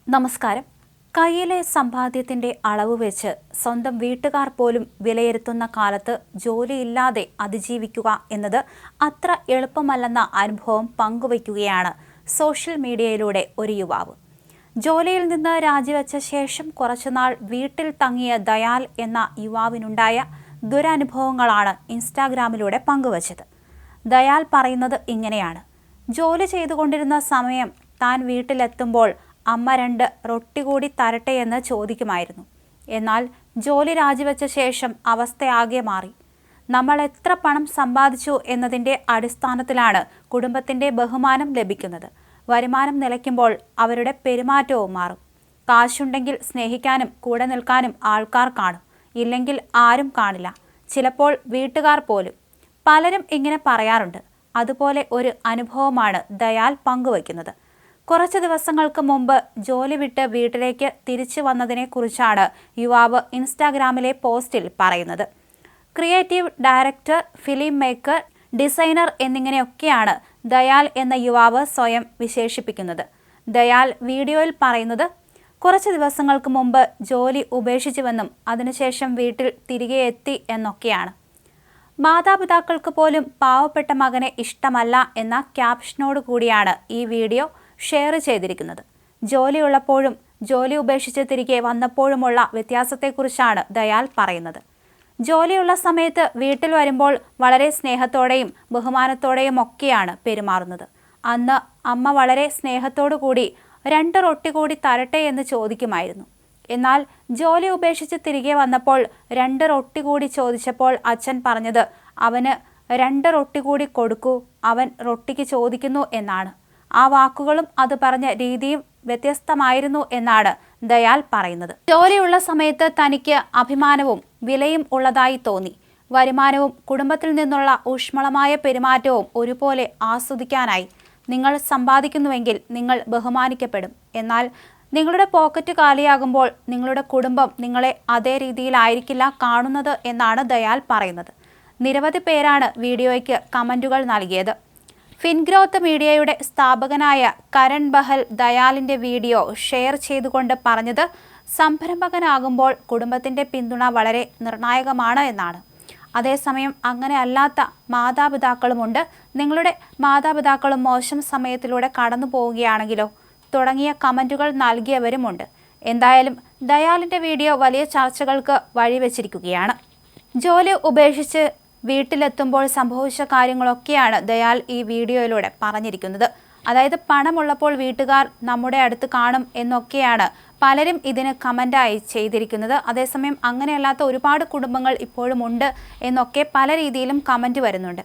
നമസ്കാരം. കയ്യിലെ സമ്പാദ്യത്തിന്റെ അളവ് വെച്ച് സ്വന്തം വീട്ടുകാർ പോലും വിലയിരുത്തുന്ന കാലത്ത് ജോലിയില്ലാതെ അതിജീവിക്കുക എന്നത് അത്ര എളുപ്പമല്ലെന്ന അനുഭവം പങ്കുവയ്ക്കുകയാണ് സോഷ്യൽ മീഡിയയിലൂടെ ഒരു യുവാവ്. ജോലിയിൽ നിന്ന് രാജിവെച്ച ശേഷം കുറച്ചുനാൾ വീട്ടിൽ തങ്ങിയ ദയാൽ എന്ന യുവാവിനുണ്ടായ ദുരനുഭവങ്ങളാണ് ഇൻസ്റ്റാഗ്രാമിലൂടെ പങ്കുവച്ചത്. ദയാൽ പറയുന്നത് ഇങ്ങനെയാണ്: ജോലി ചെയ്തുകൊണ്ടിരുന്ന സമയം താൻ വീട്ടിലെത്തുമ്പോൾ അമ്മ 2 റൊട്ടി കൂടി തരട്ടെ എന്ന് ചോദിക്കുമായിരുന്നു. എന്നാൽ ജോലി രാജിവെച്ച ശേഷം അവസ്ഥയാകെ മാറി. നമ്മൾ എത്ര പണം സമ്പാദിച്ചു എന്നതിൻ്റെ അടിസ്ഥാനത്തിലാണ് കുടുംബത്തിൻ്റെ ബഹുമാനം ലഭിക്കുന്നത്. വരുമാനം നിലയ്ക്കുമ്പോൾ അവരുടെ പെരുമാറ്റവും മാറും. കാശുണ്ടെങ്കിൽ സ്നേഹിക്കാനും കൂടെ നിൽക്കാനും ആൾക്കാർ കാണും, ഇല്ലെങ്കിൽ ആരും കാണില്ല, ചിലപ്പോൾ വീട്ടുകാർ പോലും. പലരും ഇങ്ങനെ പറയാറുണ്ട്. അതുപോലെ ഒരു അനുഭവമാണ് ദയാൽ പങ്കുവയ്ക്കുന്നത്. കുറച്ച് ദിവസങ്ങൾക്ക് മുമ്പ് ജോലി വിട്ട് വീട്ടിലേക്ക് തിരിച്ചു വന്നതിനെക്കുറിച്ചാണ് യുവാവ് ഇൻസ്റ്റാഗ്രാമിലെ പോസ്റ്റിൽ പറയുന്നത്. Creative director, film maker, designer എന്നിങ്ങനെയൊക്കെയാണ് ദയാൽ എന്ന യുവാവ് സ്വയം വിശേഷിപ്പിക്കുന്നത്. ദയാൽ വീഡിയോയിൽ പറയുന്നത് കുറച്ച് ദിവസങ്ങൾക്ക് മുമ്പ് ജോലി ഉപേക്ഷിച്ചുവെന്നും അതിനുശേഷം വീട്ടിൽ തിരികെ എത്തി എന്നൊക്കെയാണ്. മാതാപിതാക്കൾക്ക് പോലും പാവപ്പെട്ട മകനെ ഇഷ്ടമല്ല എന്ന ക്യാപ്ഷനോട് കൂടിയാണ് ഈ വീഡിയോ ഷെയർ ചെയ്തിരിക്കുന്നത്. ജോലിയുള്ളപ്പോഴും ജോലി ഉപേക്ഷിച്ച് തിരികെ വന്നപ്പോഴുമുള്ള വ്യത്യാസത്തെക്കുറിച്ചാണ് ദയാൽ പറയുന്നത്. ജോലിയുള്ള സമയത്ത് വീട്ടിൽ വരുമ്പോൾ വളരെ സ്നേഹത്തോടെയും ബഹുമാനത്തോടെയും ഒക്കെയാണ് പെരുമാറുന്നത്. അന്ന് അമ്മ വളരെ സ്നേഹത്തോടു കൂടി 2 റൊട്ടി കൂടി തരട്ടെ എന്ന് ചോദിക്കുമായിരുന്നു. എന്നാൽ ജോലി ഉപേക്ഷിച്ച് തിരികെ വന്നപ്പോൾ 2 റൊട്ടി കൂടി ചോദിച്ചപ്പോൾ അച്ഛൻ പറഞ്ഞത് അവന് 2 റൊട്ടി കൂടി കൊടുക്കൂ, അവൻ റൊട്ടിക്ക് ചോദിക്കുന്നു എന്നാണ്. ആ വാക്കുകളും അത് പറഞ്ഞ രീതിയും വ്യത്യസ്തമായിരുന്നു എന്നാണ് ദയാൽ പറയുന്നത്. ജോലിയുള്ള സമയത്ത് തനിക്ക് അഭിമാനവും വിലയും ഉള്ളതായി തോന്നി. വരുമാനവും കുടുംബത്തിൽ നിന്നുള്ള ഊഷ്മളമായ പെരുമാറ്റവും ഒരുപോലെ ആസ്വദിക്കാനായി. നിങ്ങൾ സമ്പാദിക്കുന്നുവെങ്കിൽ നിങ്ങൾ ബഹുമാനിക്കപ്പെടും. എന്നാൽ നിങ്ങളുടെ പോക്കറ്റ് കാലിയാകുമ്പോൾ നിങ്ങളുടെ കുടുംബം നിങ്ങളെ അതേ രീതിയിലായിരിക്കില്ല കാണുന്നത് എന്നാണ് ദയാൽ പറയുന്നത്. നിരവധി പേരാണ് വീഡിയോയ്ക്ക് കമന്റുകൾ നൽകിയത്. ഫിൻഗ്രോത്ത് മീഡിയയുടെ സ്ഥാപകനായ കരൺ ബഹൽ ദയാലിന്റെ വീഡിയോ ഷെയർ ചെയ്തുകൊണ്ട് പറഞ്ഞത് സംരംഭകനാകുമ്പോൾ കുടുംബത്തിന്റെ പിന്തുണ വളരെ നിർണായകമാണ് എന്നാണ്. അതേസമയം അങ്ങനെ അല്ലാത്ത മാതാപിതാക്കളുമുണ്ട്. നിങ്ങളുടെ മാതാപിതാക്കളും മോശം സമയത്തിലൂടെ കടന്നു പോവുകയാണെങ്കിലോ തുടങ്ങിയ കമന്റുകൾ നൽകിയവരുമുണ്ട്. എന്തായാലും ദയാലിന്റെ വീഡിയോ വലിയ ചർച്ചകൾക്ക് വഴിവെച്ചിരിക്കുകയാണ്. ജോലി ഉപേക്ഷിച്ച് വീട്ടിലെത്തുമ്പോൾ സംഭവിച്ച കാര്യങ്ങളൊക്കെയാണ് ദയാൽ ഈ വീഡിയോയിലൂടെ പറഞ്ഞിരിക്കുന്നത്. അതായത് പണമുള്ളപ്പോൾ വീട്ടുകാർ നമ്മുടെ അടുത്ത് കാണും എന്നൊക്കെയാണ് പലരും ഇതിന് കമൻ്റായി ചെയ്തിരിക്കുന്നത്. അതേസമയം അങ്ങനെയല്ലാത്ത ഒരുപാട് കുടുംബങ്ങൾ ഇപ്പോഴും ഉണ്ട് എന്നൊക്കെ പല രീതിയിലും കമൻറ്റ് വരുന്നുണ്ട്.